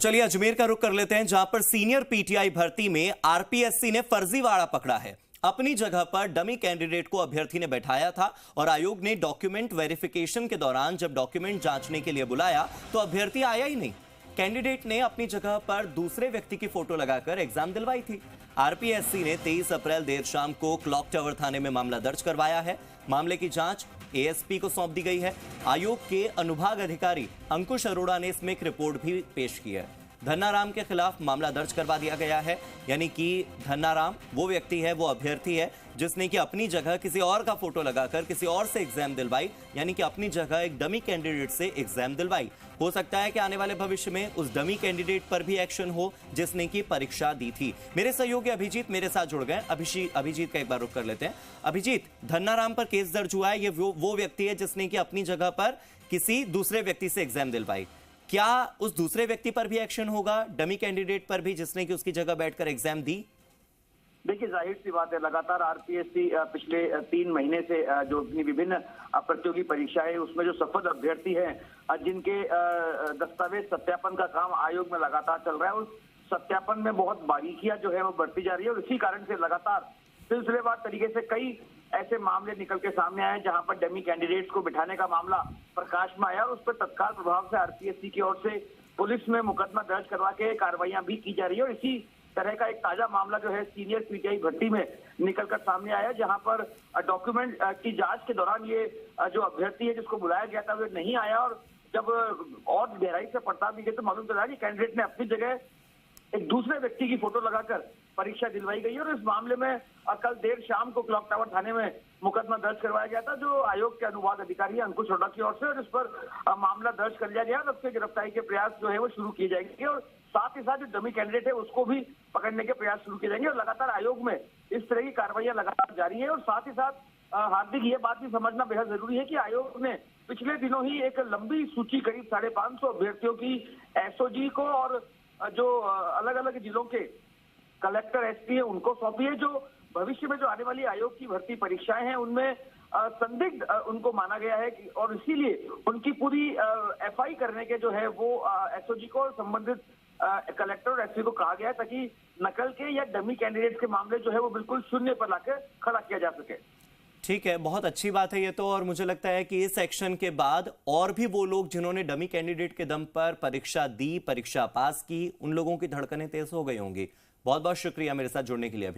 चलिए अजमेर का रुख कर लेते हैं, जहां पर सीनियर पीटीआई भर्ती में आरपीएससी ने फर्जीवाड़ा पकड़ा है। अपनी जगह पर डमी कैंडिडेट को अभ्यर्थी ने बैठाया था और आयोग ने डॉक्यूमेंट वेरिफिकेशन के दौरान जब डॉक्यूमेंट जांचने के लिए बुलाया तो अभ्यर्थी आया ही नहीं। कैंडिडेट ने अपनी जगह पर दूसरे व्यक्ति की फोटो लगाकर एग्जाम दिलवाई थी। आरपीएससी ने 23 अप्रैल देर शाम को क्लॉक टावर थाने में मामला दर्ज करवाया है। मामले की जांच एएसपी को सौंप दी गई है। आयोग के अनुभाग अधिकारी अंकुश अरोड़ा ने इसमें एक रिपोर्ट भी पेश की है। धन्नाराम के खिलाफ मामला दर्ज करवा दिया गया है, यानी कि धन्नाराम वो व्यक्ति है, वो अभ्यर्थी है जिसने कि अपनी जगह किसी और का फोटो लगाकर किसी और से एग्जाम दिलवाई, यानी कि अपनी जगह एक डमी कैंडिडेट से एग्जाम दिलवाई। हो सकता है कि आने वाले भविष्य में उस डमी कैंडिडेट पर भी एक्शन हो जिसने की परीक्षा दी थी। मेरे सहयोगी अभिजीत मेरे साथ जुड़ गए। अभिजीत का एक बार रुख कर लेते हैं। अभिजीत, धन्नाराम पर केस दर्ज हुआ है। ये वो व्यक्ति है जिसने की अपनी जगह पर किसी दूसरे व्यक्ति से एग्जाम दिलवाई। क्या उस दूसरे व्यक्ति पर भी एक्शन होगा, डमी कैंडिडेट पर भी जिसने कि उसकी जगह बैठकर एग्जाम दी? देखिए, जाहिर सी बात है, लगातार आरपीएससी पिछले 3 महीने से जो अपनी विभिन्न प्रतियोगी परीक्षाएं उसमें जो सफल अभ्यर्थी हैं जिनके दस्तावेज सत्यापन का काम आयोग में लगातार चल रहा है, उस सत्यापन में बहुत बारीकियां जो है वो बढ़ती जा रही है और इसी कारण से लगातार सिलसिलेवार तरीके से कई ऐसे मामले निकल के सामने आए जहां पर डमी कैंडिडेट्स को बिठाने का मामला प्रकाश में आया और उस पर तत्काल प्रभाव से आरपीएससी की ओर से पुलिस में मुकदमा दर्ज करवा के कार्रवाइयां भी की जा रही है। और इसी तरह का एक ताजा मामला जो है सीनियर पीटीआई भर्ती में निकलकर सामने आया, जहां पर डॉक्यूमेंट की जांच के दौरान ये जो अभ्यर्थी है जिसको बुलाया गया था वो नहीं आया और जब और गहराई से पड़ताल की गई तो मालूम चला कि कैंडिडेट ने अपनी जगह एक दूसरे व्यक्ति की फोटो लगाकर परीक्षा दिलवाई गई है। और इस मामले में कल देर शाम को क्लॉक टावर थाने में मुकदमा दर्ज करवाया गया था, जो आयोग के अनुभाग अधिकारी अंकुश अरोड़ा की ओर से, और इस पर मामला दर्ज कर लिया गया और उसके गिरफ्तारी के प्रयास जो है वो शुरू किए जाएंगे और साथ ही साथ जो डमी कैंडिडेट है उसको भी पकड़ने के प्रयास शुरू किए जाएंगे। और लगातार आयोग में इस तरह की कार्रवाइयां लगातार जारी है। और साथ ही साथ हार्दिक, ये बात भी समझना बेहद जरूरी है कि आयोग ने पिछले दिनों ही एक लंबी सूची करीब 550 अभ्यर्थियों की एसओजी को और जो अलग अलग जिलों के कलेक्टर एसपी है उनको सौंपी है, जो भविष्य में जो आने वाली आयोग की भर्ती परीक्षाएं हैं उनमें संदिग्ध उनको माना गया है और इसीलिए उनकी पूरी एफआई करने के जो है वो एसओजी को और संबंधित कलेक्टर और एसपी को कहा गया है, ताकि नकल के या डमी कैंडिडेट के मामले जो है वो बिल्कुल शून्य पर लाकर खड़ा किया जा सके। ठीक है, बहुत अच्छी बात है ये तो। और मुझे लगता है कि इस एक्शन के बाद और भी वो लोग जिन्होंने डमी कैंडिडेट के दम पर परीक्षा दी, परीक्षा पास की, उन लोगों की धड़कनें तेज हो गई होंगी। बहुत बहुत शुक्रिया मेरे साथ जुड़ने के लिए।